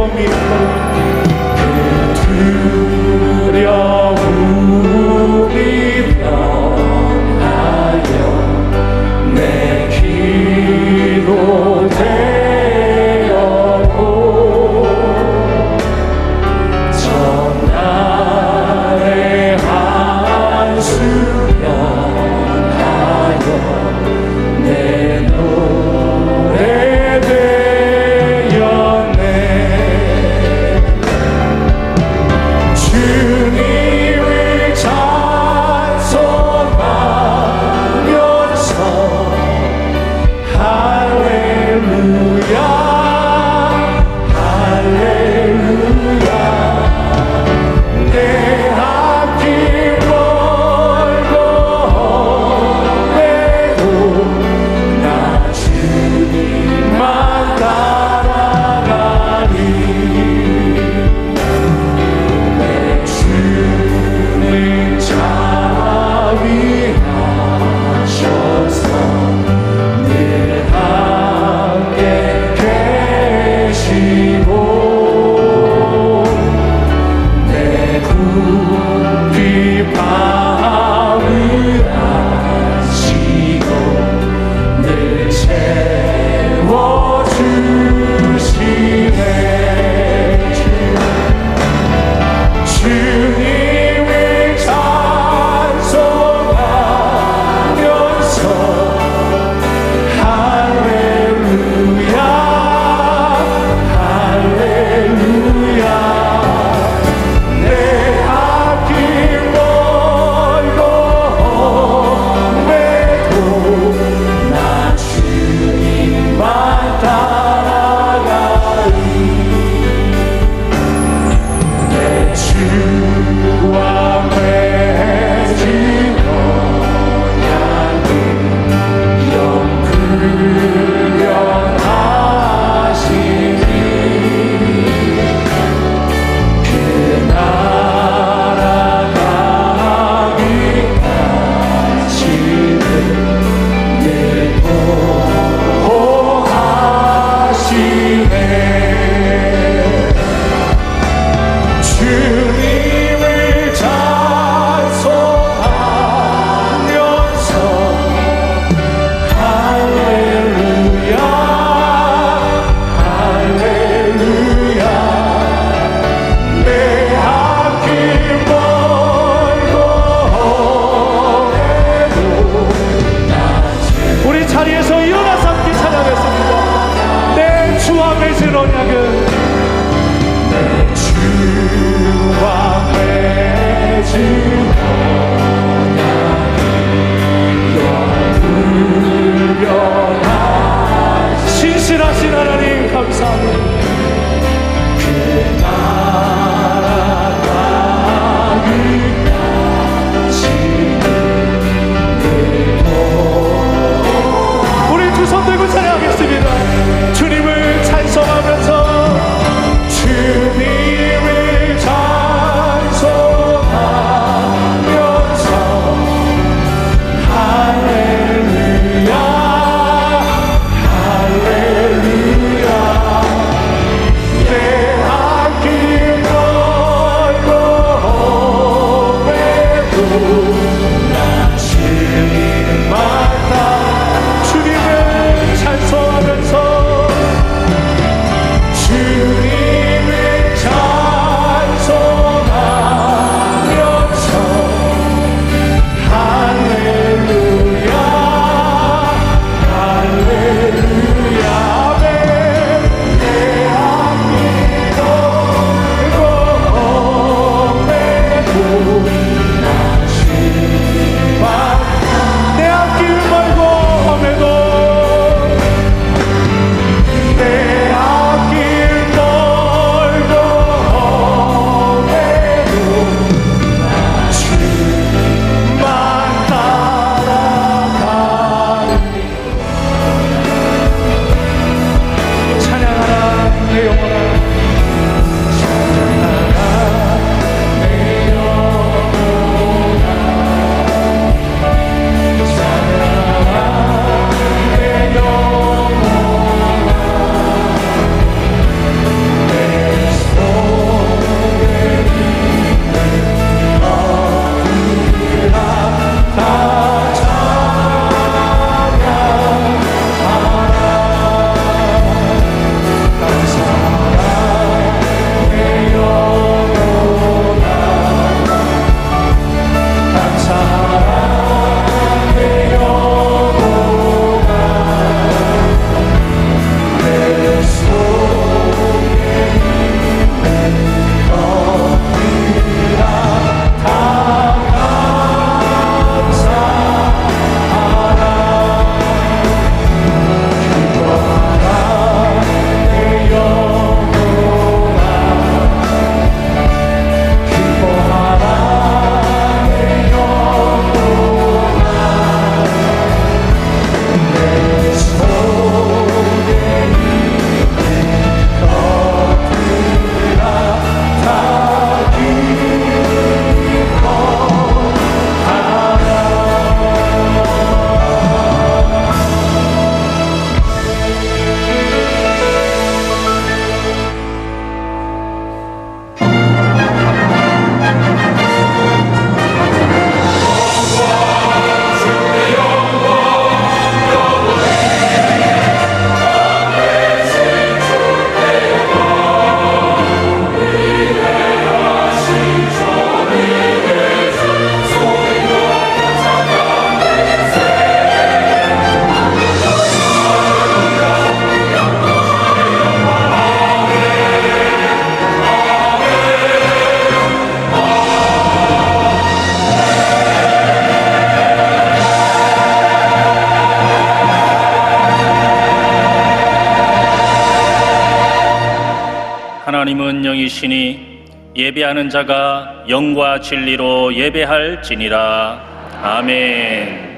두려움이 있고 그 두려움이 변하여 내 기도 되었고 전날의 한수 변하여 내 노래 되었네. 주님을 찬송하면서 할렐루야 할렐루야 내 앞길 멀고 험해도 나 주님만 따라가리. 내 주님 자비하셔서 늘 함께 계시고 내 부피 바울 하시고 늘 채워주시네. 주님을 찬송하면서 할렐루야 할렐루야 내 앞길 멀고 험해도 나 주님만 따라가리. 내 주와 맺은 언약을 영불변하시니 그 나라 가기까지는 늘 보호하시네. 주님을 찬송하면서 할렐루야 할렐루야 내 앞길 멀고 험해도 우리 자리에서 일어나서 함께 찬양했습니다. 내 주와 맺은 언약은 내 주와 맺은 언약이 영불변하시니 신실하신 하나님 감사합니다. 그 나라 가기까지는 늘 우리 두 손 들고 찬양하겠습니다. 주님을 찬송하면서 주님을 찬송하면서 할렐루야 할렐루야 하나님은 영이시니 예배하는 자가 영과 진리로 예배할지니라. 아멘.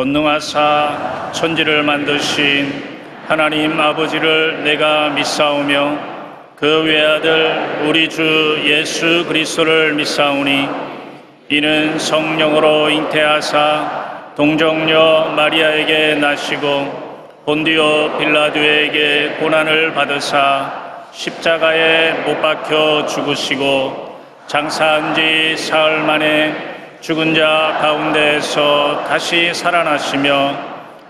전능하사 천지를 만드신 하나님 아버지를 내가 믿사오며 그 외아들 우리 주 예수 그리스도를 믿사오니 이는 성령으로 잉태하사 동정녀 마리아에게 나시고 본디오 빌라도에게 고난을 받으사 십자가에 못 박혀 죽으시고 장사한 지 사흘 만에 죽은 자 가운데에서 다시 살아나시며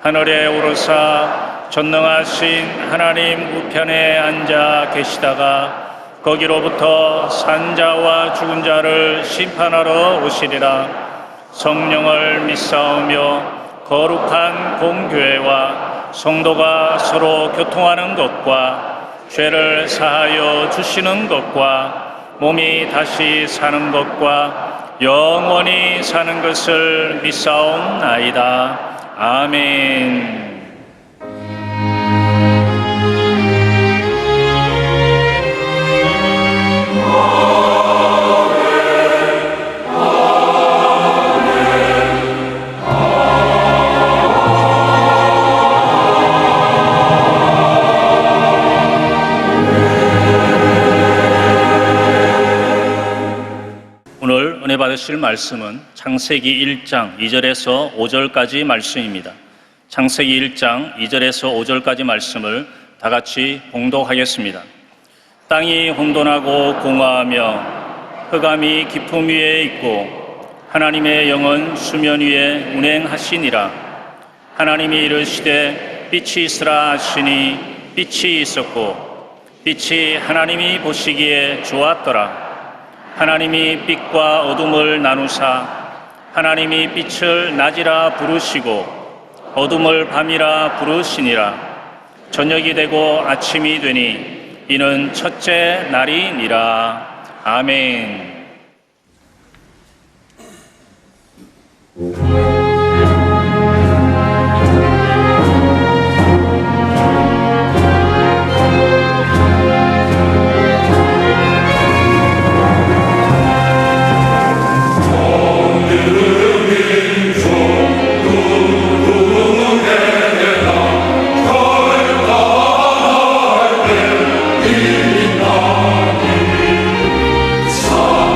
하늘에 오르사 전능하신 하나님 우편에 앉아 계시다가 거기로부터 산 자와 죽은 자를 심판하러 오시리라. 성령을 믿사오며 거룩한 공교회와 성도가 서로 교통하는 것과 죄를 사하여 주시는 것과 몸이 다시 사는 것과 영원히 사는 것을 믿사옵나이다. 아멘. 오늘 은혜 받으실 말씀은 창세기 1장 2절에서 5절까지 말씀입니다. 창세기 1장 2절에서 5절까지 말씀을 다 같이 봉독하겠습니다. 땅이 혼돈하고 공허하며 흑암이 깊음 위에 있고 하나님의 영은 수면 위에 운행하시니라. 하나님이 이르시되 빛이 있으라 하시니 빛이 있었고 빛이 하나님이 보시기에 좋았더라. 하나님이 빛과 어둠을 나누사 하나님이 빛을 낮이라 부르시고 어둠을 밤이라 부르시니라. 저녁이 되고 아침이 되니 이는 첫째 날이니라. 아멘. 사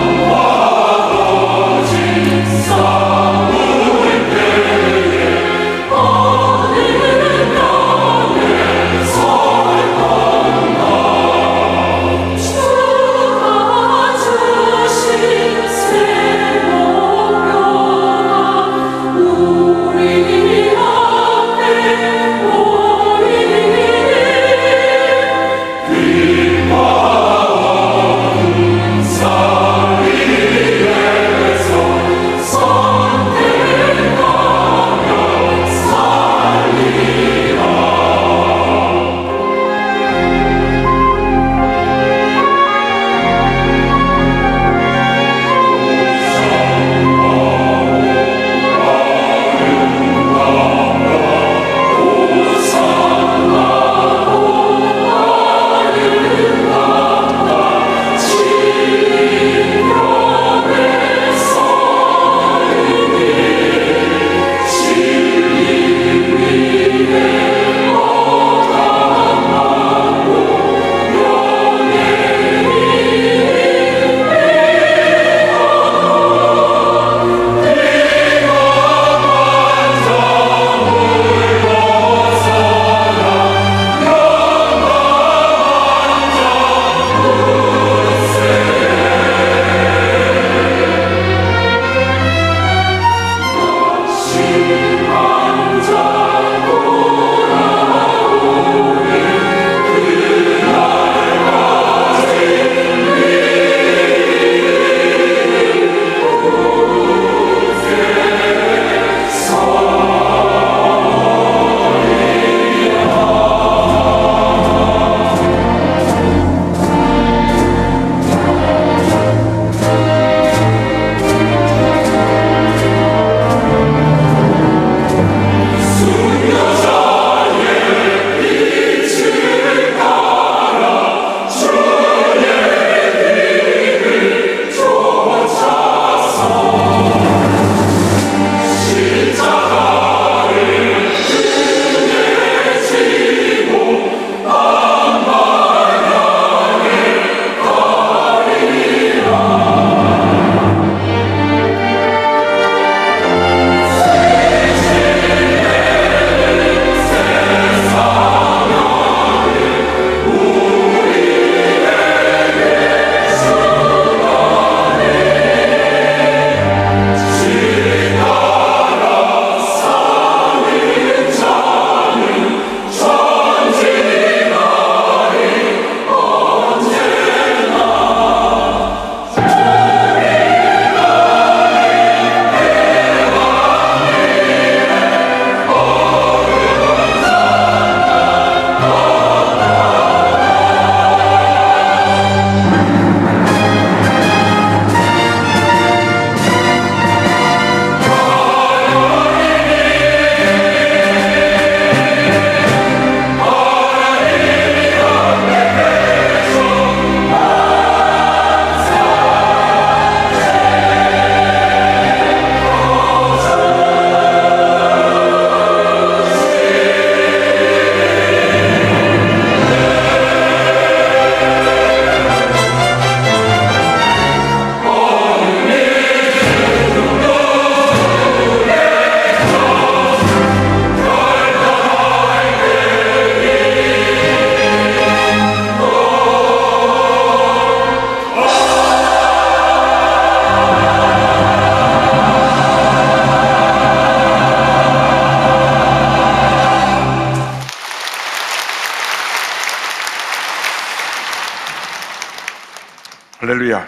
할렐루야.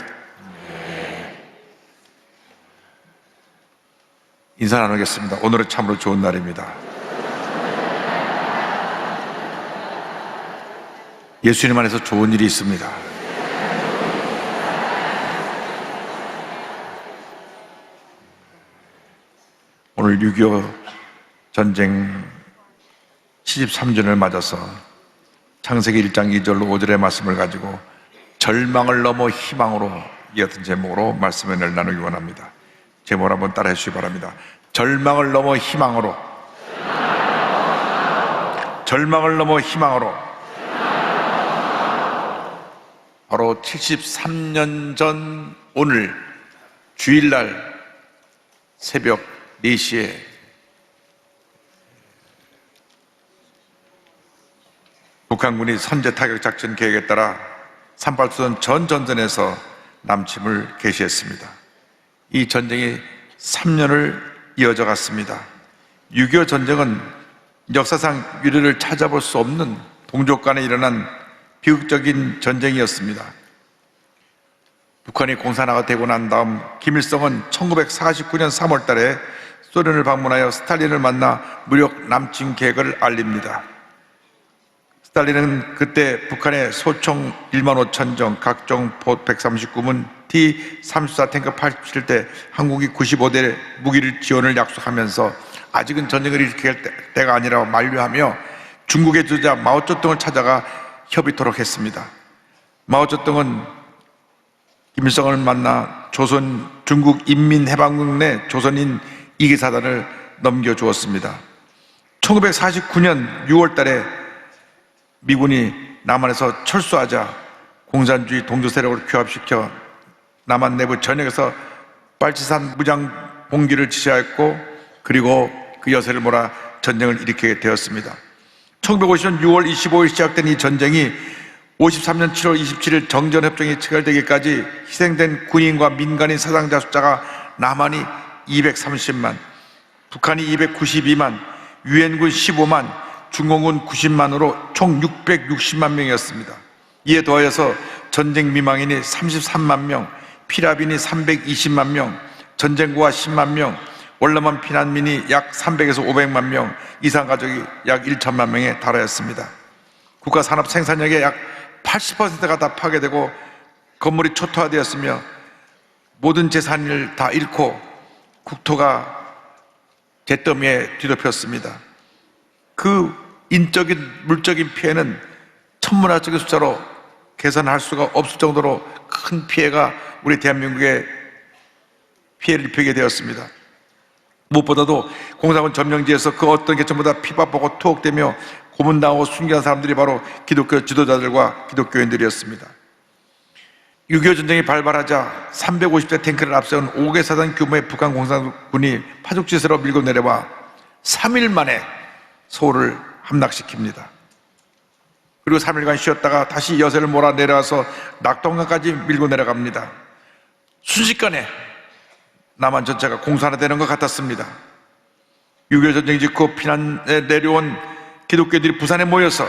인사 나누겠습니다. 오늘은 참으로 좋은 날입니다. 예수님 안에서 좋은 일이 있습니다. 오늘 6.25 전쟁 73주년을 맞아서 창세기 1장 2절로 5절의 말씀을 가지고 절망을 넘어 희망으로 이 같은 제목으로 말씀을 나누기 원합니다. 제목을 한번 따라해 주시기 바랍니다. 절망을 넘어 희망으로. 절망을 넘어 희망으로. 바로 73년 전 오늘 주일날 새벽 4시에 북한군이 선제 타격 작전 계획에 따라 38수전 전 전선에서 남침을 개시했습니다. 이 전쟁이 3년을 이어져 갔습니다. 6.25 전쟁은 역사상 유례를 찾아볼 수 없는 동족 간에 일어난 비극적인 전쟁이었습니다. 북한이 공산화가 되고 난 다음 김일성은 1949년 3월 달에 소련을 방문하여 스탈린을 만나 무력 남침 계획을 알립니다. 스탈린은 그때 북한의 소총 1만 5천 정, 각종 포 139문, T-34 탱크 87대, 항공기 95대 무기를 지원을 약속하면서 아직은 전쟁을 일으킬 때가 아니라고 만류하며 중국의 주자 마오쩌둥을 찾아가 협의토록 했습니다. 마오쩌둥은 김일성을 만나 조선 중국 인민해방군 내 조선인 2기 사단을 넘겨주었습니다. 1949년 6월 달에 미군이 남한에서 철수하자 공산주의 동조 세력을 규합시켜 남한 내부 전역에서 빨치산 무장 봉기를 지시하였고 그리고 그 여세를 몰아 전쟁을 일으키게 되었습니다. 1950년 6월 25일 시작된 이 전쟁이 53년 7월 27일 정전협정이 체결되기까지 희생된 군인과 민간인 사상자 숫자가 남한이 230만, 북한이 292만, 유엔군 15만, 중공군 90만으로 총 660만 명이었습니다. 이에 더하여서 전쟁 미망인이 33만 명, 피라빈이 320만 명, 전쟁고아 10만 명, 월남한 피난민이 약 300에서 500만 명, 이상 가족이 약 1천만 명에 달하였습니다. 국가 산업 생산력의 약 80%가 다 파괴되고 건물이 초토화되었으며 모든 재산을 다 잃고 국토가 잿더미에 뒤덮였습니다. 그 인적인 물적인 피해는 천문학적인 숫자로 계산할 수가 없을 정도로 큰 피해가 우리 대한민국에 피해를 입히게 되었습니다. 무엇보다도 공산군 점령지에서 그 어떤 계층보다 피바보고 투옥되며 고문당하고 순교한 사람들이 바로 기독교 지도자들과 기독교인들이었습니다. 6.25 전쟁이 발발하자 350대 탱크를 앞세운 5개 사단 규모의 북한 공산군이 파죽지세로 밀고 내려와 3일 만에 서울을 함락시킵니다. 그리고 3일간 쉬었다가 다시 여세를 몰아 내려와서 낙동강까지 밀고 내려갑니다. 순식간에 남한 전체가 공산화되는 것 같았습니다. 6.25 전쟁 직후 피난에 내려온 기독교인들이 부산에 모여서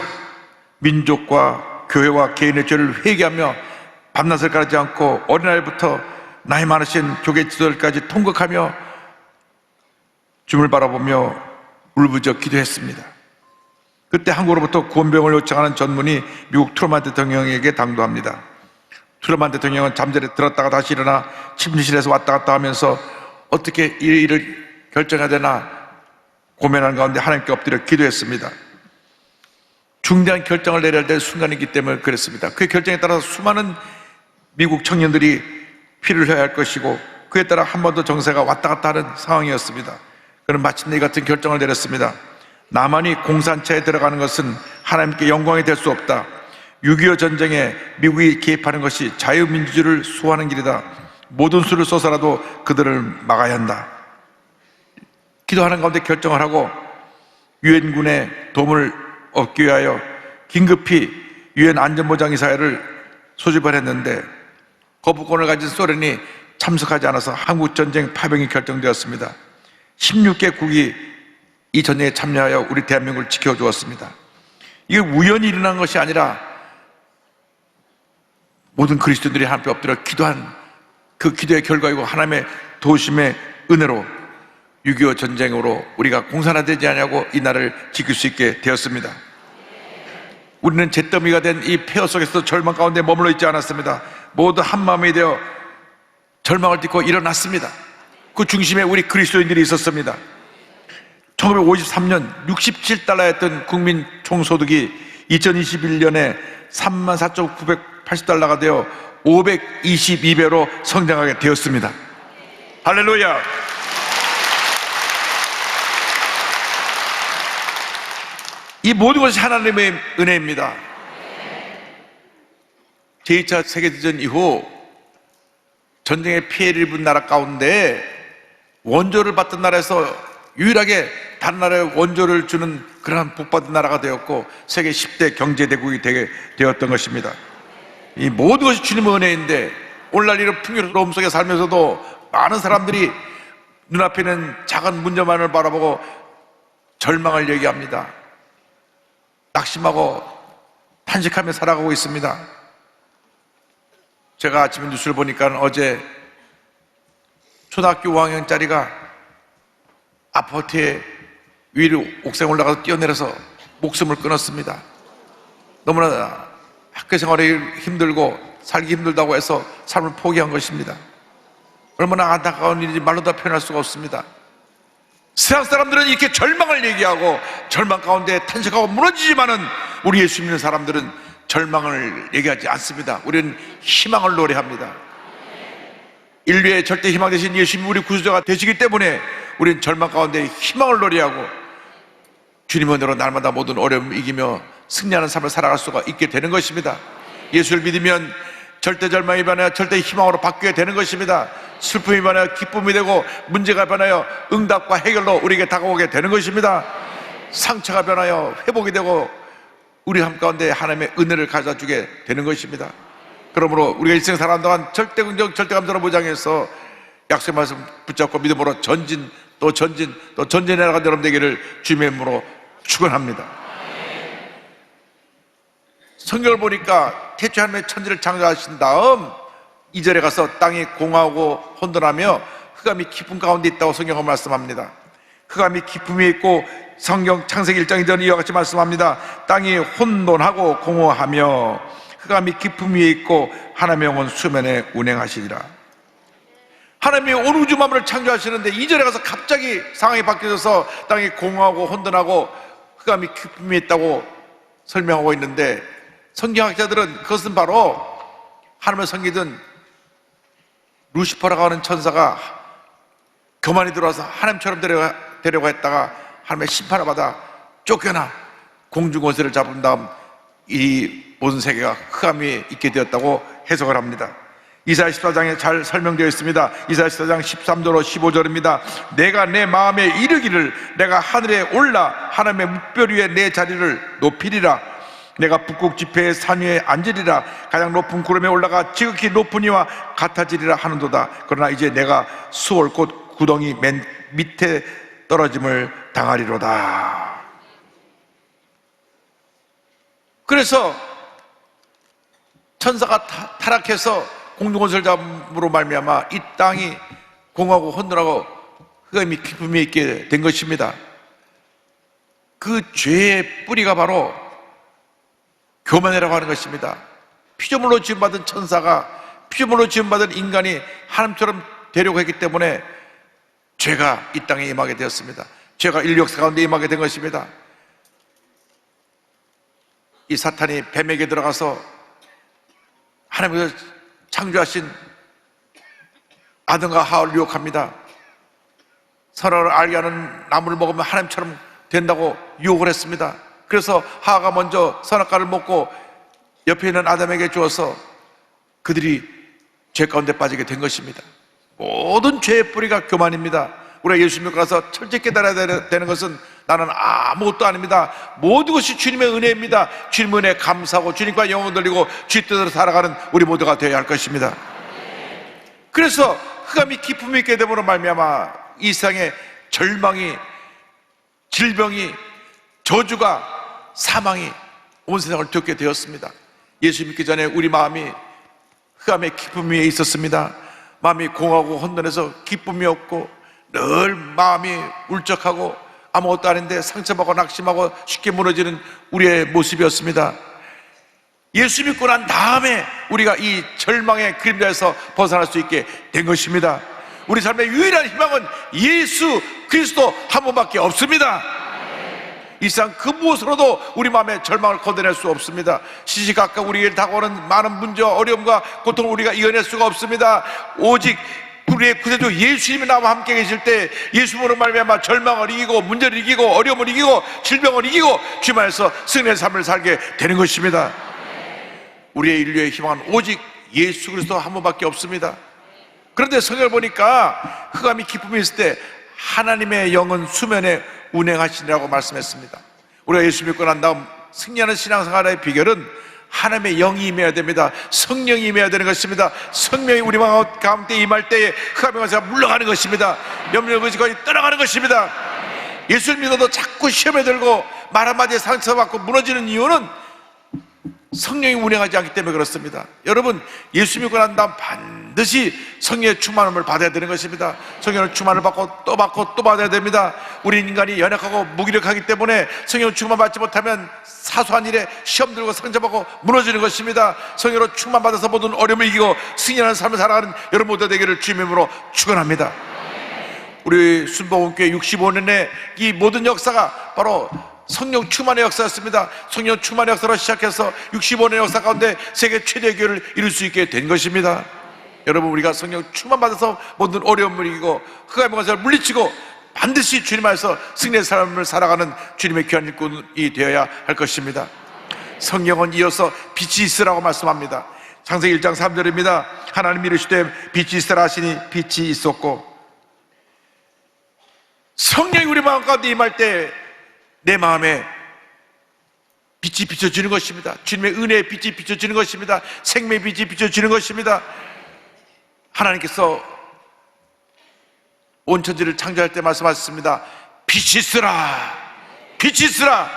민족과 교회와 개인의 죄를 회개하며 밤낮을 가리지 않고 어린아이부터 나이 많으신 교계 지도자들까지 통곡하며 주님을 바라보며 울부짖어 기도했습니다. 그때 한국으로부터 구원병을 요청하는 전문이 미국 트루먼 대통령에게 당도합니다. 트루먼 대통령은 잠자리에 들었다가 다시 일어나 침실에서 왔다 갔다 하면서 어떻게 이 일을 결정해야 되나 고민하는 가운데 하나님께 엎드려 기도했습니다. 중대한 결정을 내려야 될 순간이기 때문에 그랬습니다. 그 결정에 따라서 수많은 미국 청년들이 피를 흘려야 할 것이고 그에 따라 한 번 더 정세가 왔다 갔다 하는 상황이었습니다. 그는 마침내 이 같은 결정을 내렸습니다. 남한이 공산체에 들어가는 것은 하나님께 영광이 될 수 없다. 6.25 전쟁에 미국이 개입하는 것이 자유민주주의를 수호하는 길이다. 모든 수를 써서라도 그들을 막아야 한다. 기도하는 가운데 결정을 하고 유엔군의 도움을 얻기 위하여 긴급히 유엔 안전보장이사회를 소집을 했는데 거부권을 가진 소련이 참석하지 않아서 한국전쟁 파병이 결정되었습니다. 16개국이 이 전쟁에 참여하여 우리 대한민국을 지켜주었습니다. 이게 우연히 일어난 것이 아니라 모든 그리스도인들이 하나님 앞에 엎드려 기도한 그 기도의 결과이고 하나님의 도우심의 은혜로 6.25 전쟁으로 우리가 공산화되지 않냐고 이 나라를 지킬 수 있게 되었습니다. 우리는 잿더미가 된 이 폐허 속에서 절망 가운데 머물러 있지 않았습니다. 모두 한마음이 되어 절망을 딛고 일어났습니다. 그 중심에 우리 그리스도인들이 있었습니다. 1953년 67달러였던 국민 총소득이 2021년에 34,980달러가 되어 522배로 성장하게 되었습니다. 할렐루야! 이 모든 것이 하나님의 은혜입니다. 제2차 세계대전 이후 전쟁의 피해를 입은 나라 가운데 원조를 받던 나라에서 유일하게 다른 나라에 원조를 주는 그러한 복받은 나라가 되었고 세계 10대 경제대국이 되게 되었던 것입니다. 이 모든 것이 주님의 은혜인데 오늘날 이런 풍요로움 속에 살면서도 많은 사람들이 눈앞에 있는 작은 문제만을 바라보고 절망을 얘기합니다. 낙심하고 탄식하며 살아가고 있습니다. 제가 아침에 뉴스를 보니까 어제 초등학교 5학년짜리가 아파트에 위로 옥상에 올라가서 뛰어내려서 목숨을 끊었습니다. 너무나 학교 생활이 힘들고 살기 힘들다고 해서 삶을 포기한 것입니다. 얼마나 안타까운 일인지 말로 다 표현할 수가 없습니다. 세상 사람들은 이렇게 절망을 얘기하고 절망 가운데 탄식하고 무너지지만은 우리 예수 믿는 사람들은 절망을 얘기하지 않습니다. 우리는 희망을 노래합니다. 인류의 절대 희망 되신 예수님이 우리 구주자가 되시기 때문에 우리는 절망 가운데 희망을 노래하고 주님의 은혜로 날마다 모든 어려움을 이기며 승리하는 삶을 살아갈 수가 있게 되는 것입니다. 예수를 믿으면 절대 절망이 변하여 절대 희망으로 바뀌게 되는 것입니다. 슬픔이 변하여 기쁨이 되고 문제가 변하여 응답과 해결로 우리에게 다가오게 되는 것입니다. 상처가 변하여 회복이 되고 우리 삶 가운데 하나님의 은혜를 가져주게 되는 것입니다. 그러므로 우리가 일생 살아가는 동안 절대 긍정 절대 감사로 무장해서 약속의 말씀 붙잡고 믿음으로 전진 또 전진 또 전진해 나가는 여러분 되기를 주님의 이름으로 축원합니다. 성경을 보니까 태초에 하나님의 천지를 창조하신 다음 2절에 가서 땅이 공하고 혼돈하며 흑암이 깊은 가운데 있다고 성경은 말씀합니다. 흑암이 깊음이 있고 성경 창세기 1장 2절은 이와 같이 말씀합니다. 땅이 혼돈하고 공허하며 흑암이 깊음 위에 있고 하나님의 영은 수면에 운행하시리라. 하나님이 온 우주 만물을 창조하시는데 2절에 가서 갑자기 상황이 바뀌어져서 땅이 공허하고 혼돈하고 흑암이 깊음 위에 있다고 설명하고 있는데 성경학자들은 그것은 바로 하나님의 섬기던 루시퍼라고 하는 천사가 교만이 들어와서 하나님처럼 되려고 했다가 하나님의 심판을 받아 쫓겨나 공중 권세를 잡은 다음 이 모든 세계가 흑암 위에 있게 되었다고 해석을 합니다. 이사야 14장에 잘 설명되어 있습니다. 이사야 14장 13절로 15절입니다. 내가 내 마음에 이르기를 내가 하늘에 올라 하나님의 묵별 위에 내 자리를 높이리라. 내가 북극 지폐의 산 위에 앉으리라. 가장 높은 구름에 올라가 지극히 높은 이와 같아지리라 하는도다. 그러나 이제 내가 수월 곧 구덩이 맨 밑에 떨어짐을 당하리로다. 그래서 천사가 타락해서 공중권세를 잡음으로 말미암아 이 땅이 공하고 혼돈하고 흑암이 깊음이 있게 된 것입니다. 그 죄의 뿌리가 바로 교만이라고 하는 것입니다. 피조물로 지음받은 천사가 피조물로 지음받은 인간이 하나님처럼 되려고 했기 때문에 죄가 이 땅에 임하게 되었습니다. 죄가 인류 역사 가운데 임하게 된 것입니다. 이 사탄이 뱀에게 들어가서 하나님께서 창조하신 아담과 하와를 유혹합니다. 선악을 알게 하는 나무를 먹으면 하나님처럼 된다고 유혹을 했습니다. 그래서 하와가 먼저 선악과를 먹고 옆에 있는 아담에게 주어서 그들이 죄 가운데 빠지게 된 것입니다. 모든 죄의 뿌리가 교만입니다. 우리가 예수 믿고 가서 철저히 깨달아야 되는 것은 나는 아무것도 아닙니다. 모든 것이 주님의 은혜입니다. 주님의 은혜에 감사하고 주님과 영혼 돌리고 주의 뜻으로 살아가는 우리 모두가 되어야 할 것입니다. 그래서 흑암이 깊음이 있게 됨으로 말미암아 이 세상에 절망이, 질병이, 저주가, 사망이 온 세상을 뒤덮게 되었습니다. 예수 믿기 전에 우리 마음이 흑암의 깊음 위에 있었습니다. 마음이 공하고 혼돈해서 기쁨이 없고 늘 마음이 울적하고 아무것도 아닌데 상처받고 낙심하고 쉽게 무너지는 우리의 모습이었습니다. 예수 믿고 난 다음에 우리가 이 절망의 그림자에서 벗어날 수 있게 된 것입니다. 우리 삶의 유일한 희망은 예수 그리스도 한 분밖에 없습니다. 이 세상 그 무엇으로도 우리 마음의 절망을 걷어낼 수 없습니다. 시시각각 우리에게 다가오는 많은 문제와 어려움과 고통을 우리가 이겨낼 수가 없습니다. 오직 우리의 구세주 예수님이 나와 함께 계실 때 예수님으로 말미암아 절망을 이기고 문제를 이기고 어려움을 이기고 질병을 이기고 주님 안에서 승리의 삶을 살게 되는 것입니다. 우리의 인류의 희망은 오직 예수 그리스도 한 분밖에 없습니다. 그런데 성경을 보니까 흑암이 기쁨이 있을 때 하나님의 영은 수면에 운행하시니라고 말씀했습니다. 우리가 예수 믿고 난 다음 승리하는 신앙생활의 비결은 하나님의 영이 임해야 됩니다. 성령이 임해야 되는 것입니다. 성령이 우리 마음 가운데 임할 때에 흑암의 권세가 물러가는 것입니다. 염려 의지가 떠나가는 것입니다. 예수를 믿어도 자꾸 시험에 들고 말 한마디에 상처받고 무너지는 이유는 성령이 운행하지 않기 때문에 그렇습니다. 여러분, 예수 믿고 난 다음 반드시 성령의 충만함을 받아야 되는 것입니다. 성령의 충만을 받고 또 받아야 됩니다. 우리 인간이 연약하고 무기력하기 때문에 성령 충만 받지 못하면 사소한 일에 시험 들고 상처받고 무너지는 것입니다. 성령으로 충만 받아서 모든 어려움을 이기고 승리하는 삶을 살아가는 여러분 모두 되기를 주님의 이름으로 축원합니다. 우리 순복음교회 65년의 이 모든 역사가 바로 성령 충만의 역사였습니다. 성령 충만의 역사로 시작해서 65년의 역사 가운데 세계 최대의 교회를 이룰 수 있게 된 것입니다. 여러분, 우리가 성령 충만 받아서 모든 어려움을 이기고 흑암의 권세를 물리치고 반드시 주님 안에서 승리의 삶을 살아가는 주님의 귀한 일꾼이 되어야 할 것입니다. 성경은 이어서 빛이 있으라고 말씀합니다. 창세기 1장 3절입니다. 하나님이 이르시되 빛이 있으라 하시니 빛이 있었고, 성령이 우리 마음 가운데 임할 때 내 마음에 빛이 비춰지는 것입니다. 주님의 은혜의 빛이 비춰지는 것입니다. 생명의 빛이 비춰지는 것입니다. 하나님께서 온 천지를 창조할 때 말씀하셨습니다. 빛이 있으라, 빛이 있으라.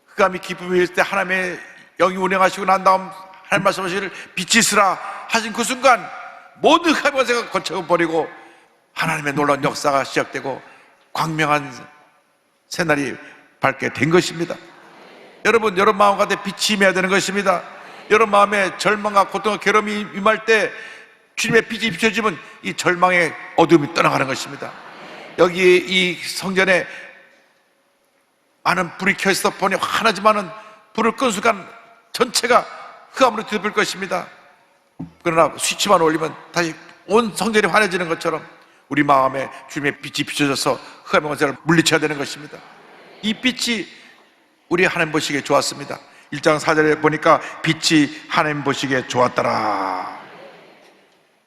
흑암이 기쁨이 있을 때 하나님의 영이 운행하시고 난 다음 하나님 말씀하시기를 빛이 있으라 하신 그 순간 모든 흑암의 권세가 거쳐버리고 하나님의 놀라운 역사가 시작되고 광명한 새날이 밝게 된 것입니다. 여러분, 여러분 마음 가운데 빛이 임해야 되는 것입니다. 여러분 마음에 절망과 고통과 괴로움이 임할 때 주님의 빛이 비춰지면 이 절망의 어둠이 떠나가는 것입니다. 여기 이 성전에 많은 불이 켜있어 보니 환하지만은 불을 끈 순간 전체가 흑암으로 뒤덮일 것입니다. 그러나 스위치만 올리면 다시 온 성전이 환해지는 것처럼 우리 마음에 주님의 빛이 비춰져서 흑암의 권세를 물리쳐야 되는 것입니다. 이 빛이 우리 하나님 보시기에 좋았습니다. 1장 4절에 보니까 빛이 하나님 보시기에 좋았더라.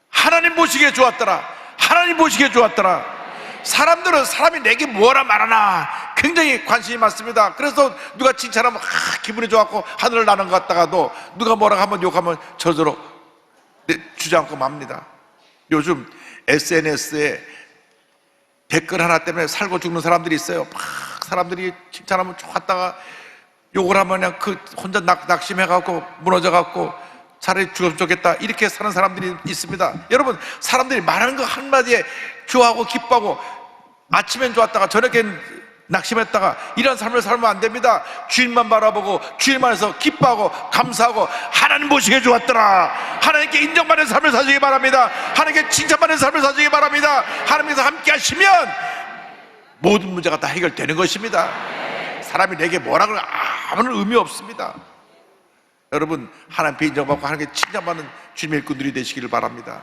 하나님 보시기에 좋았더라. 하나님 보시기에 좋았더라. 사람들은 사람이 내게 뭐라 말하나 굉장히 관심이 많습니다. 그래서 누가 칭찬하면 기분이 좋았고 하늘을 나는 것 같다가도 누가 뭐라 하면 욕하면 저절로 주저앉고 맙니다. 요즘 SNS에 댓글 하나 때문에 살고 죽는 사람들이 있어요. 막 사람들이 칭찬하면 좋았다가 욕을 하면 그냥 그 혼자 낙심해갖고 무너져갖고 차라리 죽었으면 좋겠다 이렇게 사는 사람들이 있습니다. 여러분, 사람들이 말하는 거 한마디에 좋아하고 기뻐하고 아침엔 좋았다가 저녁엔 낙심했다가 이런 삶을 살면 안 됩니다. 주님만 바라보고 주님 안에서 기뻐하고 감사하고 하나님 보시기에 좋았더라. 하나님께 인정받는 삶을 사시기 바랍니다. 하나님께 칭찬받는 삶을 사시기 바랍니다. 하나님께서 함께 하시면 모든 문제가 다 해결되는 것입니다. 사람이 내게 뭐라 그러면 아무런 의미 없습니다. 여러분, 하나님께 인정받고 하나님께 칭찬받는 주님의 일꾼들이 되시기를 바랍니다.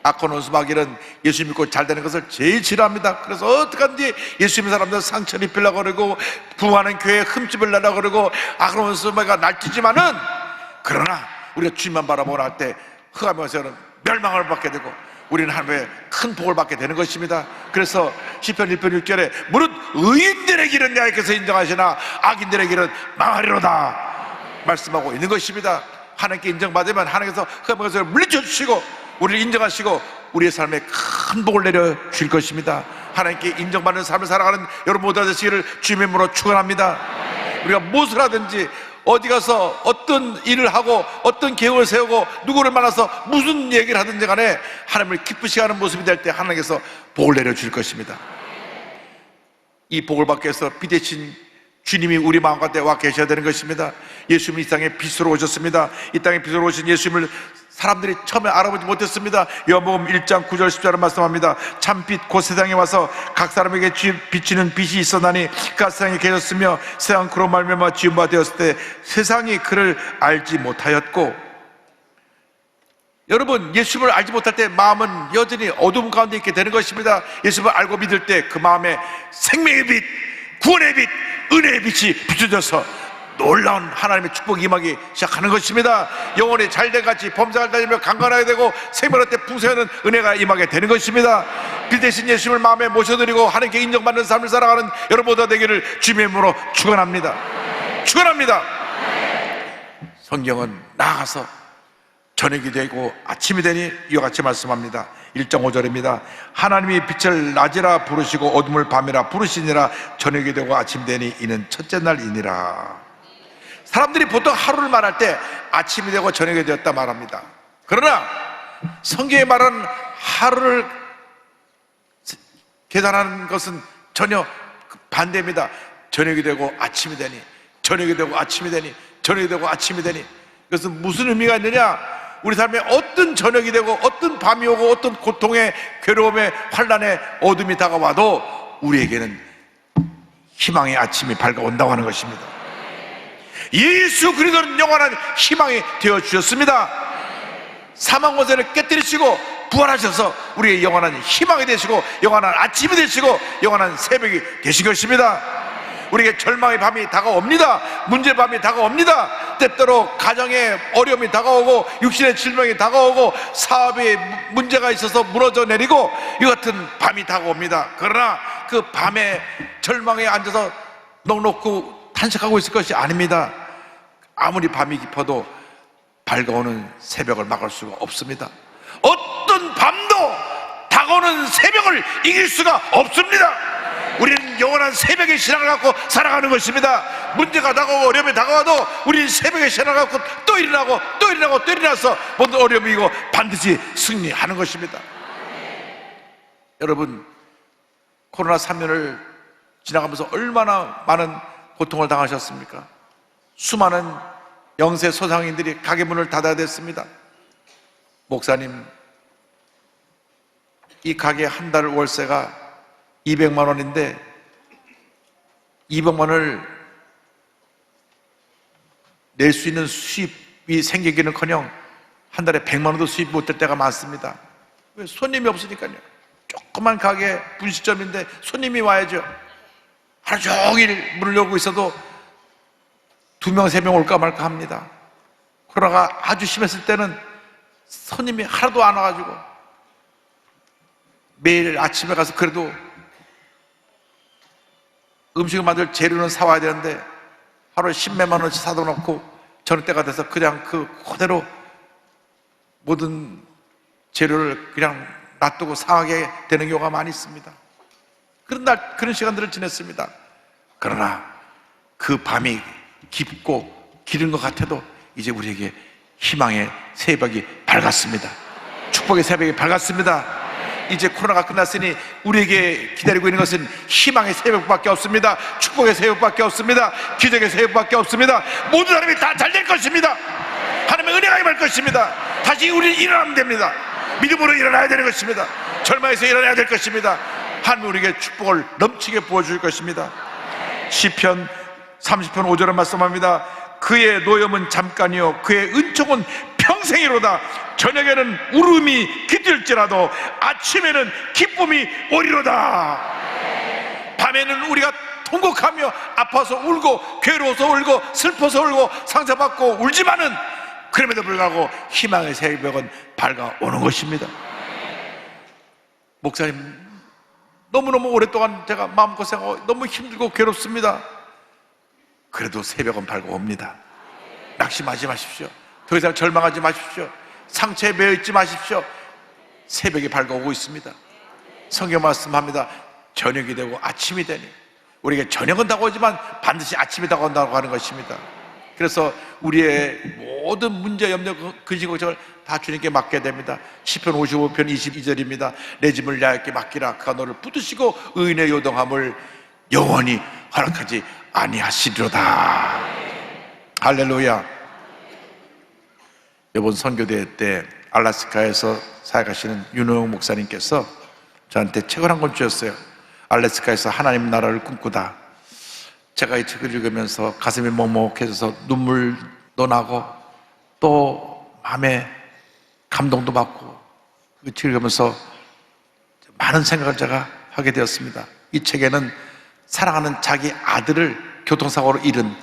악한 원수마귀는 예수 믿고 잘 되는 것을 제일 싫어합니다. 그래서 어떡하든지 예수 믿는 사람들 상처를 입히려고 그러고 부흥하는 교회에 흠집을 내려고 그러고 악한 원수마귀가 날뛰지만은, 그러나 우리가 주님만 바라보고 할 때 흑암의 권세는 멸망을 받게 되고 우리는 하나님의 큰 복을 받게 되는 것입니다. 그래서 시편 1편 6절에 무릇 의인들의 길은 여호와께서 인정하시나 악인들의 길은 망하리로다 말씀하고 있는 것입니다. 하나님께 인정받으면 하나님께서 흑암의 권세를 물리쳐 주시고 우리를 인정하시고 우리의 삶에 큰 복을 내려 주실 것입니다. 하나님께 인정받는 삶을 살아가는 여러분 모두가 되시기를 주님의 이름으로 축원합니다. 우리가 무엇을 하든지 어디 가서 어떤 일을 하고 어떤 계획을 세우고 누구를 만나서 무슨 얘기를 하든지 간에 하나님을 기쁘시게 하는 모습이 될 때 하나님께서 복을 내려줄 것입니다. 이 복을 받기 위해서 비대신 주님이 우리 마음 가운데 와 계셔야 되는 것입니다. 예수님이 이 땅에 빛으로 오셨습니다. 이 땅에 빛으로 오신 예수님을 사람들이 처음에 알아보지 못했습니다. 요한복음 1장 9절 10절을 말씀합니다. 참빛 곧 세상에 와서 각 사람에게 비치는 빛이 있었나니 그 세상에 계셨으며 세상 그로 말미암아 지은 바 되었을 때 세상이 그를 알지 못하였고, 여러분, 예수님을 알지 못할 때 마음은 여전히 어둠 가운데 있게 되는 것입니다. 예수님을 알고 믿을 때 그 마음에 생명의 빛, 구원의 빛, 은혜의 빛이 비춰져서 놀라운 하나님의 축복이 임하기 시작하는 것입니다. 영혼이 잘된 같이 범사를 다니며 강건하게 되고 생명할 때 풍성한 은혜가 임하게 되는 것입니다. 빛 대신 예수님을 마음에 모셔드리고 하나님께 인정받는 삶을 살아가는 여러분보다 되기를 주님의 이름으로 축원합니다. 축원합니다. 성경은 나아가서 저녁이 되고 아침이 되니 이와 같이 말씀합니다. 1장 5절입니다. 하나님이 빛을 낮이라 부르시고 어둠을 밤이라 부르시니라. 저녁이 되고 아침이 되니 이는 첫째 날이니라. 사람들이 보통 하루를 말할 때 아침이 되고 저녁이 되었다 말합니다. 그러나 성경에 말하는 하루를 계산하는 것은 전혀 반대입니다. 저녁이 되고 아침이 되니, 저녁이 되고 아침이 되니, 저녁이 되고 아침이 되니. 그것은 무슨 의미가 있느냐? 우리 삶에 어떤 저녁이 되고 어떤 밤이 오고 어떤 고통의 괴로움의 환난의 어둠이 다가와도 우리에게는 희망의 아침이 밝아온다고 하는 것입니다. 예수 그리스도는 영원한 희망이 되어주셨습니다. 사망 권세를 깨뜨리시고 부활하셔서 우리의 영원한 희망이 되시고 영원한 아침이 되시고 영원한 새벽이 되신 것입니다. 우리에게 절망의 밤이 다가옵니다. 문제의 밤이 다가옵니다. 때때로 가정에 어려움이 다가오고 육신의 질병이 다가오고 사업에 문제가 있어서 무너져 내리고 이 같은 밤이 다가옵니다. 그러나 그 밤에 절망에 앉아서 넋놓고 탄식하고 있을 것이 아닙니다. 아무리 밤이 깊어도 밝아오는 새벽을 막을 수가 없습니다. 어떤 밤도 다가오는 새벽을 이길 수가 없습니다. 우리는 영원한 새벽의 신앙을 갖고 살아가는 것입니다. 문제가 다가오고 어려움이 다가와도 우리는 새벽의 신앙을 갖고 또 일어나고 또 일어나고 또 일어나서 모든 어려움이 이고 반드시 승리하는 것입니다. 여러분, 코로나 3년을 지나가면서 얼마나 많은 고통을 당하셨습니까? 수많은 영세 소상인들이 가게 문을 닫아야 됐습니다. 목사님, 이 가게 한 달 월세가 200만 원인데 200만 원을 낼 수 있는 수입이 생기기는커녕 한 달에 100만 원도 수입 못 될 때가 많습니다. 왜? 손님이 없으니까요. 조그만 가게 분식점인데 손님이 와야죠. 하루 종일 문을 열고 있어도 2명, 3명 올까 말까 합니다. 코로나가 아주 심했을 때는 손님이 하나도 안 와가지고 매일 아침에 가서 그래도 음식을 만들 재료는 사와야 되는데 하루에 10몇만 원씩 사다 놓고 저녁 때가 돼서 그냥 그대로 모든 재료를 그냥 놔두고 상하게 되는 경우가 많이 있습니다. 그런 시간들을 지냈습니다. 그러나 그 밤이 깊고 길은 것 같아도 이제 우리에게 희망의 새벽이 밝았습니다. 축복의 새벽이 밝았습니다. 이제 코로나가 끝났으니 우리에게 기다리고 있는 것은 희망의 새벽밖에 없습니다. 축복의 새벽밖에 없습니다. 기적의 새벽밖에 없습니다. 모든 사람이 다 잘 될 것입니다. 하나님의 은혜가 임할 것입니다. 다시 우리는 일어나면 됩니다. 믿음으로 일어나야 되는 것입니다. 절망에서 일어나야 될 것입니다. 하나님 우리에게 축복을 넘치게 부어줄 것입니다. 시편 30편 5절을 말씀합니다. 그의 노염은 잠깐이요 그의 은총은 평생이로다. 저녁에는 울음이 깃들지라도 아침에는 기쁨이 오리로다. 밤에는 우리가 통곡하며 아파서 울고 괴로워서 울고 슬퍼서 울고 상처받고 울지만은 그럼에도 불구하고 희망의 새벽은 밝아오는 것입니다. 목사님, 너무너무 오랫동안 제가 마음고생하고 너무 힘들고 괴롭습니다. 그래도 새벽은 밝아옵니다. 낙심하지 마십시오. 더 이상 절망하지 마십시오. 상처에 매여있지 마십시오. 새벽이 밝아오고 있습니다. 성경 말씀합니다. 저녁이 되고 아침이 되니 우리에게 저녁은 다가오지만 반드시 아침이 다가온다고 하는 것입니다. 그래서 우리의 모든 문제, 염려, 근심, 걱정을 다 주님께 맡게 됩니다. 시편 55편 22절입니다. 내 짐을 야곱께 맡기라. 그가 너를 붙드시고 의인의 요동함을 영원히 허락하지 아니하시리로다. 할렐루야. 이번 선교대회 때 알래스카에서 사역하시는 윤호영 목사님께서 저한테 책을 한 권 주셨어요. 알래스카에서 하나님 나라를 꿈꾸다. 제가 이 책을 읽으면서 가슴이 먹먹해져서 눈물도 나고 또 마음에 감동도 받고 그 책을 읽으면서 많은 생각을 제가 하게 되었습니다. 이 책에는 사랑하는 자기 아들을 교통사고로 잃은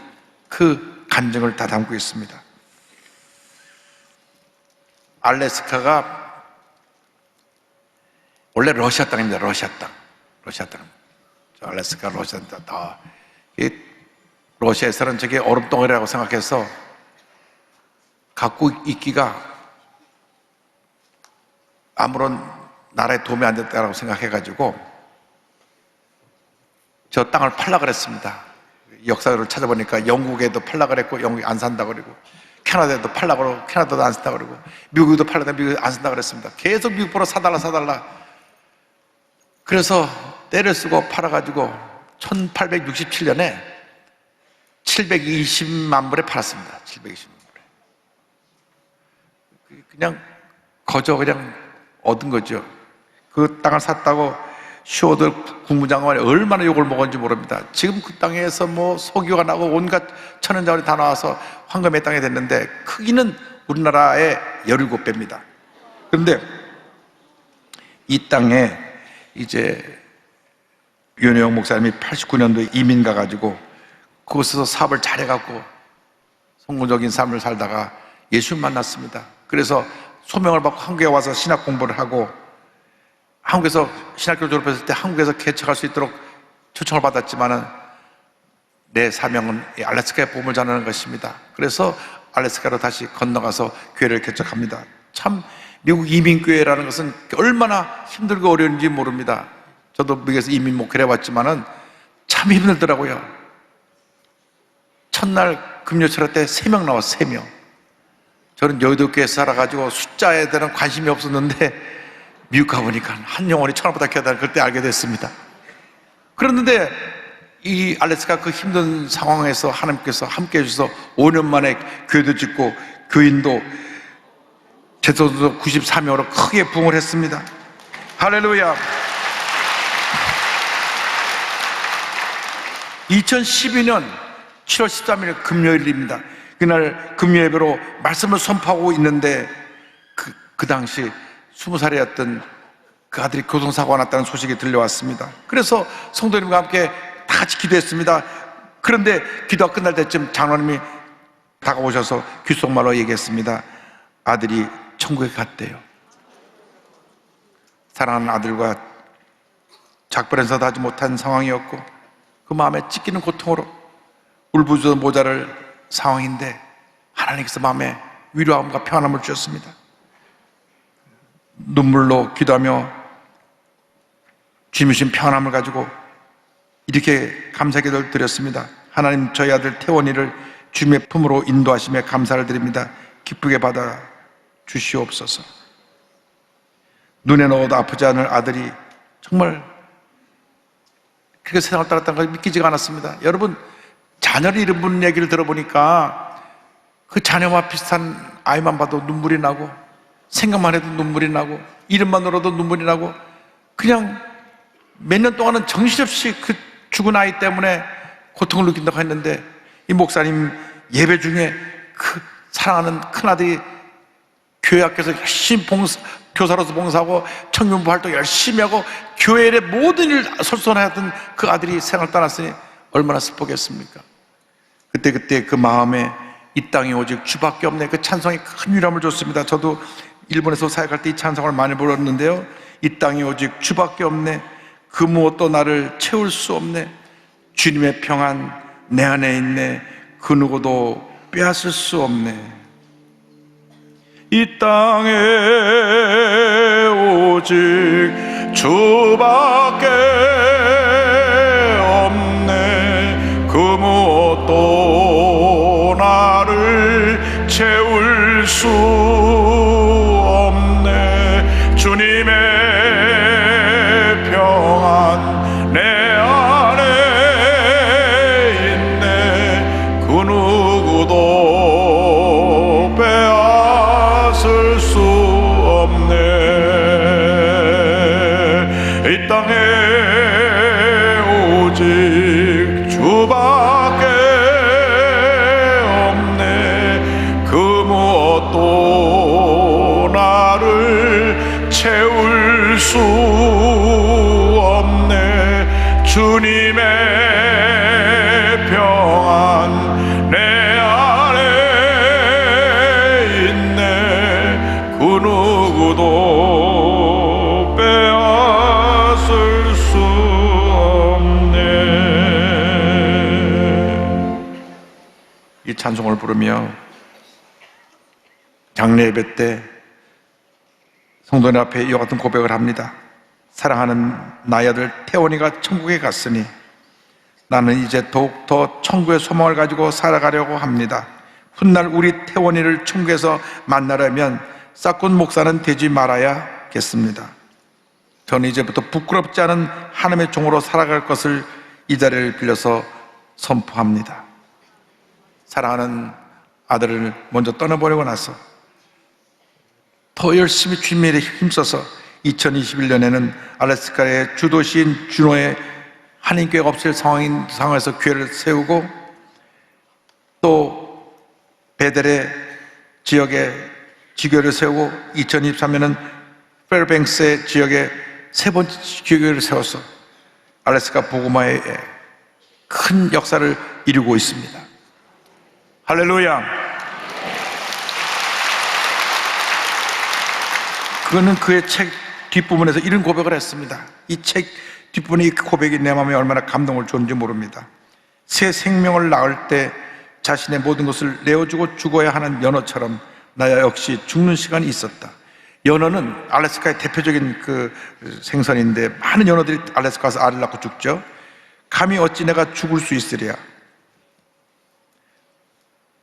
그 감정을 다 담고 있습니다. 알래스카가 원래 러시아 땅입니다. 러시아 땅. 알래스카 러시아 땅. 러시아에서는 저게 얼음덩어리라고 생각해서 갖고 있기가 아무런 나라에 도움이 안 됐다고 생각해가지고 저 땅을 팔라 그랬습니다. 역사를 찾아보니까 영국에도 팔라 그랬고 영국이 안 산다 그러고 캐나다에도 팔라 그러고 캐나다도 안 산다 그러고 미국에도 팔라 그러고 미국이 안 산다 그랬습니다. 계속 미국 보러 사달라. 그래서 때를 쓰고 팔아가지고 1867년에 720만 불에 팔았습니다. 720만 불에. 그냥 그냥 얻은 거죠. 그 땅을 샀다고 슈어드 국무장관이 얼마나 욕을 먹었는지 모릅니다. 지금 그 땅에서 뭐 석유가 나고 온갖 천연자원이 다 나와서 황금의 땅이 됐는데 크기는 우리나라의 17배입니다. 그런데 이 땅에 이제 윤호영 목사님이 89년도에 이민 가가지고 그곳에서 사업을 잘해갖고 성공적인 삶을 살다가 예수 만났습니다. 그래서 소명을 받고 한국에 와서 신학 공부를 하고 한국에서 신학교 졸업했을 때 한국에서 개척할 수 있도록 초청을 받았지만은 내 사명은 알래스카에 복음을 전하는 것입니다. 그래서 알래스카로 다시 건너가서 교회를 개척합니다. 참 미국 이민교회라는 것은 얼마나 힘들고 어려운지 모릅니다. 저도 미국에서 이민 목회를 해봤지만은 참 힘들더라고요. 첫날 금요철회 때 3명 나왔어요. 3명. 저는 여의도교회에서 살아가지고 숫자에 대한 관심이 없었는데 미국 가보니까 한 영혼이 천하보다 귀하다는 그때 알게 됐습니다. 그랬는데 이 알래스카 그 힘든 상황에서 하나님께서 함께 해주셔서 5년 만에 교회도 짓고 교인도 제도도 93명으로 크게 부흥을 했습니다. 할렐루야. 2012년 7월 13일 금요일입니다. 그날 금요예배로 말씀을 선포하고 있는데 그 당시 20살이었던 그 아들이 교통사고가 났다는 소식이 들려왔습니다. 그래서 성도님과 함께 다 같이 기도했습니다. 그런데 기도가 끝날 때쯤 장로님이 다가오셔서 귓속말로 얘기했습니다. 아들이 천국에 갔대요. 사랑하는 아들과 작별인사도 하지 못한 상황이었고 그 마음에 찢기는 고통으로 울부짖어 모자랄 상황인데 하나님께서 마음에 위로함과 평안함을 주셨습니다. 눈물로 기도하며 주님이신 평안함을 가지고 이렇게 감사 기도를 드렸습니다. 하나님, 저희 아들 태원이를 주님의 품으로 인도하심에 감사를 드립니다. 기쁘게 받아 주시옵소서. 눈에 넣어도 아프지 않을 아들이 정말 그렇게 세상을 떠났다는 걸 믿기지가 않았습니다. 여러분, 자녀를 잃은 분 얘기를 들어보니까 그 자녀와 비슷한 아이만 봐도 눈물이 나고 생각만 해도 눈물이 나고 이름만 들어도 눈물이 나고 그냥 몇 년 동안은 정신없이 그 죽은 아이 때문에 고통을 느낀다고 했는데 이 목사님 예배 중에 그 사랑하는 큰아들이 교회 앞에서 열심히 교사로서 봉사하고 청년부 활동 열심히 하고 교회의 모든 일 솔선하던 그 아들이 생을 떠났으니 얼마나 슬프겠습니까? 그때 그 마음에 이 땅에 오직 주밖에 없네 그 찬송이 큰 위로함을 줬습니다. 저도 일본에서 사역할 때 이 찬송을 많이 불렀는데요. 이 땅에 오직 주밖에 없네 그 무엇도 나를 채울 수 없네 주님의 평안 내 안에 있네 그 누구도 빼앗을 수 없네. 이 땅에 오직 주밖에 없네 그 무엇도 나 수 없네. 주님의 평안 내 안에 있네. 그 누구도 빼앗을 수 없네. 이 찬송을 부르며 장례 예배 때 성도님 앞에 이와 같은 고백을 합니다. 사랑하는 나의 아들 태원이가 천국에 갔으니 나는 이제 더욱더 천국의 소망을 가지고 살아가려고 합니다. 훗날 우리 태원이를 천국에서 만나려면 싹군 목사는 되지 말아야겠습니다. 저는 이제부터 부끄럽지 않은 하나님의 종으로 살아갈 것을 이 자리를 빌려서 선포합니다. 사랑하는 아들을 먼저 떠나보내고 나서 더 열심히 주님의 일에 힘써서 2021년에는 알래스카의 주도시인 주노의 한인교회가 없을 상황에서 교회를 세우고 또 베델의 지역에 지교회를 세우고 2023년에는 페어뱅스의 지역에 세 번째 교회를 세워서 알래스카 복음화에 큰 역사를 이루고 있습니다. 할렐루야. 그거는 그의 책 뒷부분에서 이런 고백을 했습니다. 이 책 뒷부분에 이 고백이 내 마음에 얼마나 감동을 줬는지 모릅니다. 새 생명을 낳을 때 자신의 모든 것을 내어주고 죽어야 하는 연어처럼 나 역시 죽는 시간이 있었다. 연어는 알래스카의 대표적인 그 생선인데 많은 연어들이 알래스카에서 알을 낳고 죽죠. 감히 어찌 내가 죽을 수 있으랴.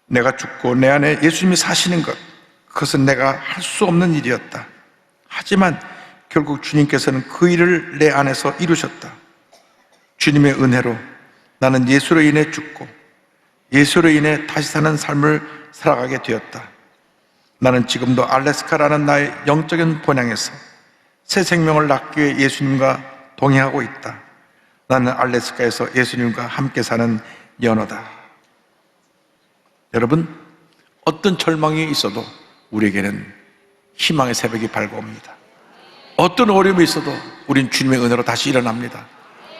내가 죽고 내 안에 예수님이 사시는 것, 그것은 내가 할 수 없는 일이었다. 하지만 결국 주님께서는 그 일을 내 안에서 이루셨다. 주님의 은혜로 나는 예수로 인해 죽고 예수로 인해 다시 사는 삶을 살아가게 되었다. 나는 지금도 알래스카라는 나의 영적인 본향에서 새 생명을 낳기 위해 예수님과 동행하고 있다. 나는 알래스카에서 예수님과 함께 사는 연어다. 여러분, 어떤 절망이 있어도 우리에게는 희망의 새벽이 밝아옵니다. 어떤 어려움이 있어도 우린 주님의 은혜로 다시 일어납니다.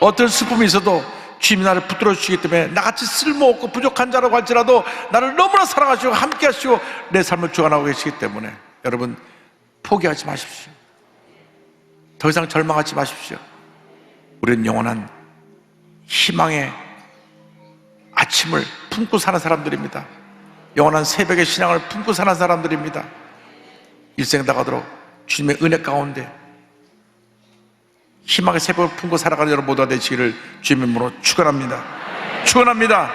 어떤 슬픔이 있어도 주님이 나를 붙들어 주시기 때문에 나같이 쓸모없고 부족한 자라고 할지라도 나를 너무나 사랑하시고 함께 하시고 내 삶을 주관하고 계시기 때문에 여러분, 포기하지 마십시오. 더 이상 절망하지 마십시오. 우리는 영원한 희망의 아침을 품고 사는 사람들입니다. 영원한 새벽의 신앙을 품고 사는 사람들입니다. 일생 다가도록 주님의 은혜 가운데 희망의 새벽을 품고 살아가는 여러분 모두가 되시기를 주님의 이름으로 축원합니다. 축원합니다.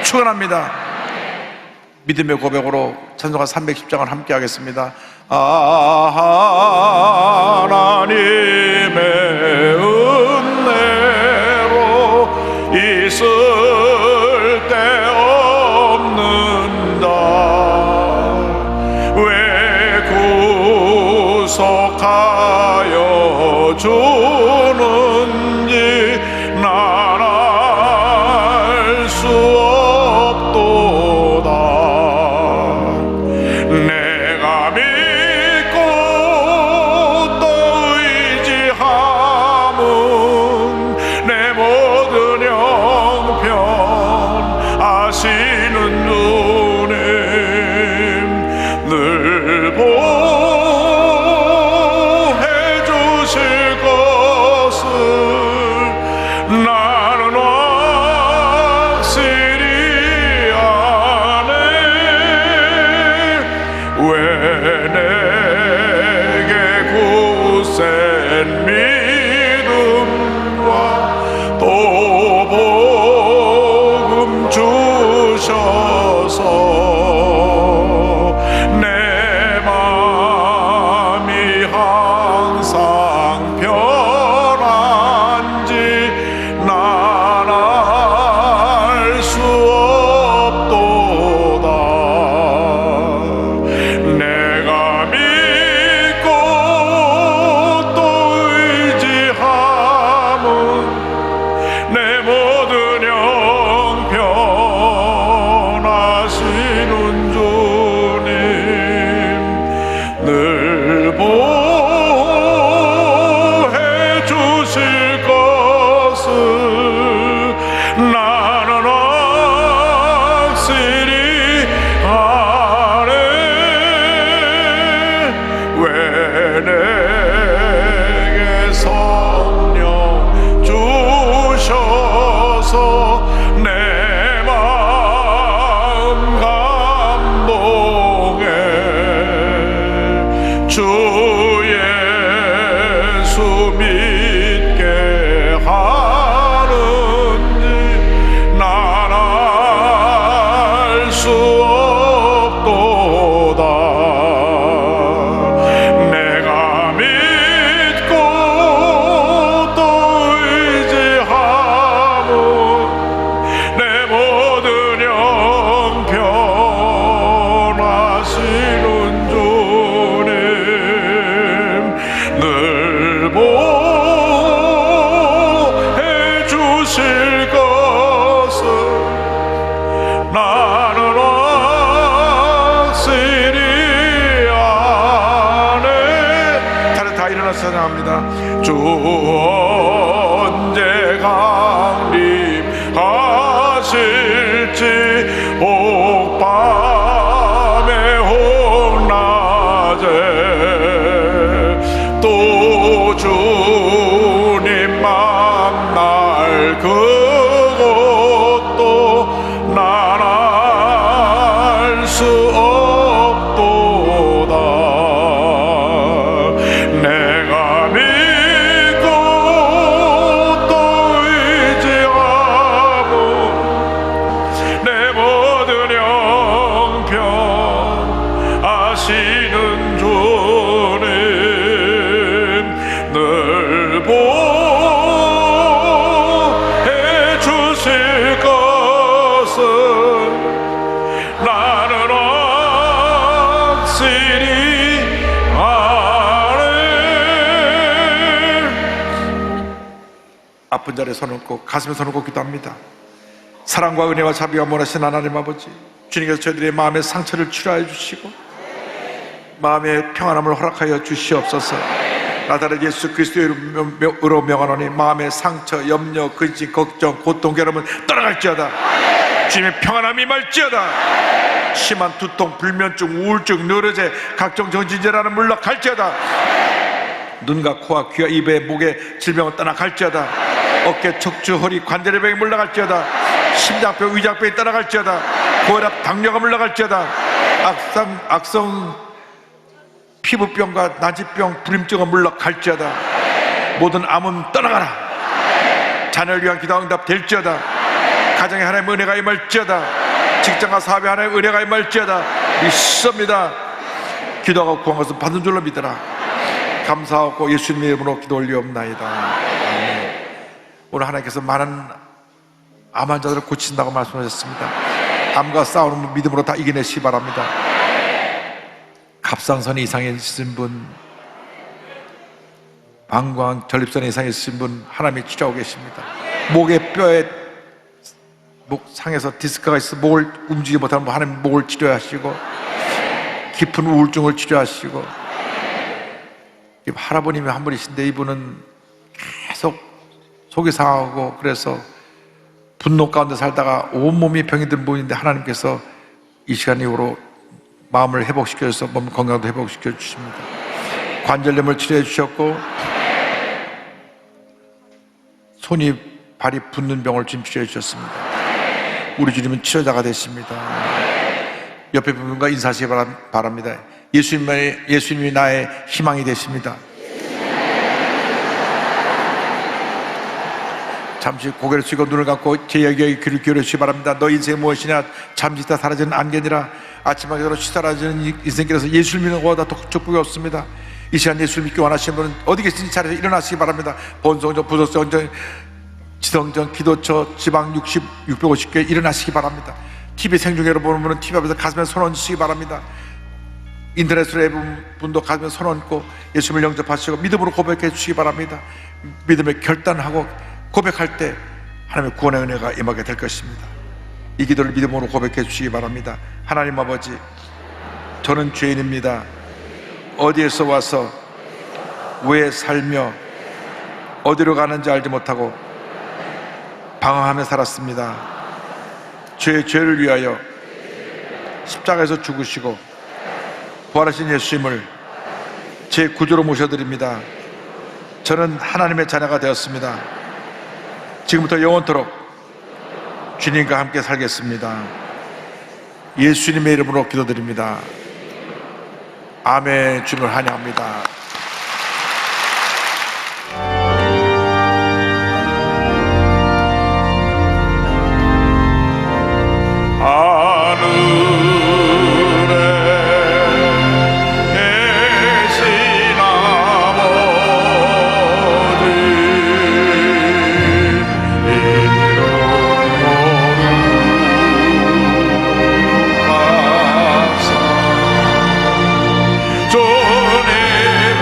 축원합니다. 믿음의 고백으로 찬송가 310장을 함께 하겠습니다. 하나님의 은혜로 있을 때 없는다. 왜 구속하여 주는지 난 알 수 없도다. 내가 믿고 또 의지함은 내 모든 형편 아시는 주님 늘 보호해 주실 것을 나는 확실히 아네. 왜 내게 굳센 믿음과 또 복음 주셔서 내 마음이 항상 편한지 난 알 수 없도다. 내가 믿고 또 의지함은 내 모든 형편 하시 하실지 옥밤에 홍낮에 또 주님 만날 그것도 난 알 수 없도다. 내가 믿고 또 의지하고 내 모든 형편 아시는 주님 늘 보해 주실 것을 나는 확실히 아네. 아픈 자리에 손을 얹고 가슴에 손을 얹고 기도합니다. 사랑과 은혜와 자비와 원하신 하나님 아버지, 주님께서 저희들의 마음의 상처를 치료하여 주시고 마음의 평안함을 허락하여 주시옵소서. 나사렛 예수 그리스도로 명하노니 마음의 상처, 염려, 근심, 걱정, 고통, 괴로움은 떠나갈지어다. 주님의 평안함이 임할지어다. 심한 두통, 불면증, 우울증, 느러제, 각종 정신질환은 물러갈지어다. 눈과 코와 귀와 입의 목의 질병은 떠나갈지어다. 어깨, 척추, 허리, 관절의 병이 물러갈지어다. 심장병, 위장병이 떠나갈지어다. 고혈압, 당뇨가 물러갈지어다. 악성 피부병과 난치병, 불임증은 물러갈지어다. 모든 암은 떠나가라. 자녀를 위한 기도 응답 될지어다. 가정에 하나님의 은혜가 임할지어다. 직장과 사업에 하나님의 은혜가 임할지어다. 믿습니다. 기도하고 구한 것은 받은 줄로 믿으라. 감사하고 예수님의 이름으로 기도 올리옵나이다. 아멘. 오늘 하나님께서 많은 암 환자들을 고친다고 말씀하셨습니다. 암과 싸우는 믿음으로 다 이겨내시기 바랍니다. 갑상선 이상이 있으신 분, 방광, 전립선 이상이 있으신 분 하나님이 치료하고 계십니다. 목의 뼈에 목 상에서 디스크가 있어 목을 움직이지 못하는 분 하나님 목을 치료하시고 깊은 우울증을 치료하시고, 할아버님이 한 분이신데 이분은 계속 속이 상하고 그래서 분노 가운데 살다가 온몸이 병이 든 분인데 하나님께서 이 시간 이후로 마음을 회복시켜 주셔서 몸 건강도 회복시켜 주십니다. 관절염을 치료해 주셨고 손이 발이 붓는 병을 지금 치료해 주셨습니다. 우리 주님은 치료자가 되십니다. 옆에 분과 인사하시기 바랍니다. 예수님이 나의 희망이 되십니다. 잠시 고개를 숙이고 눈을 감고 제 이야기에 귀를 기울여주시기 바랍니다. 너 인생이 무엇이냐? 잠시 있다 사라지는 안개니라. 아침하게로 사라지는 인생길에서 예수를 믿는 것보다 더 축복이 없습니다. 이 시간 예수를 믿기 원하시는 분은 어디 계신지 자리에서 일어나시기 바랍니다. 본성전, 부속성전, 지성전, 기도처, 지방 650개 일어나시기 바랍니다. TV 생중계로 보는 분은 TV 앞에서 가슴에 손 얹으시기 바랍니다. 인터넷으로 해본 분도 가슴에 손 얹고 예수님을 영접하시고 믿음으로 고백해 주시기 바랍니다. 믿음에 결단하고 고백할 때 하나님의 구원의 은혜가 임하게 될 것입니다. 이 기도를 믿음으로 고백해 주시기 바랍니다. 하나님 아버지, 저는 죄인입니다. 어디에서 와서 왜 살며 어디로 가는지 알지 못하고 방황하며 살았습니다. 죄를 위하여 십자가에서 죽으시고 부활하신 예수님을 제 구주로 모셔드립니다. 저는 하나님의 자녀가 되었습니다. 지금부터 영원토록 주님과 함께 살겠습니다. 예수님의 이름으로 기도드립니다. 아멘. 주님을 환영합니다. 주님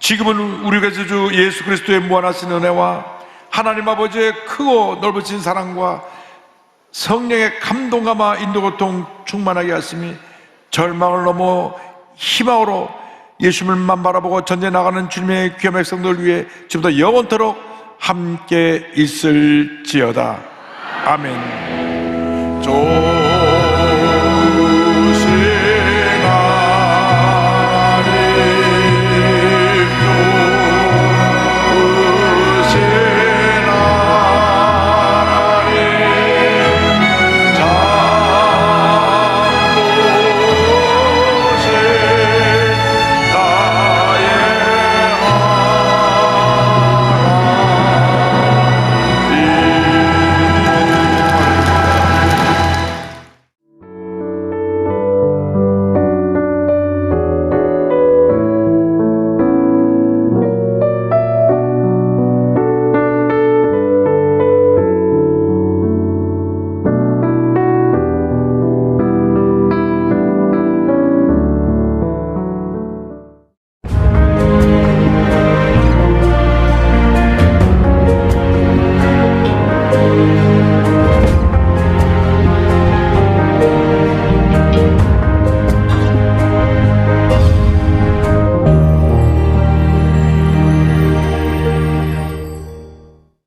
지금은 우리 주 예수 그리스도의 무한하신 은혜와 하나님 아버지의 크고 넓으신 사랑과 성령의 감동감화 인도고통 충만하게 하심이 절망을 넘어 희망으로 예수님만 바라보고 전쟁 나가는 주님의 귀한 백성들 위해 지금부터 영원토록 함께 있을지어다. 아멘.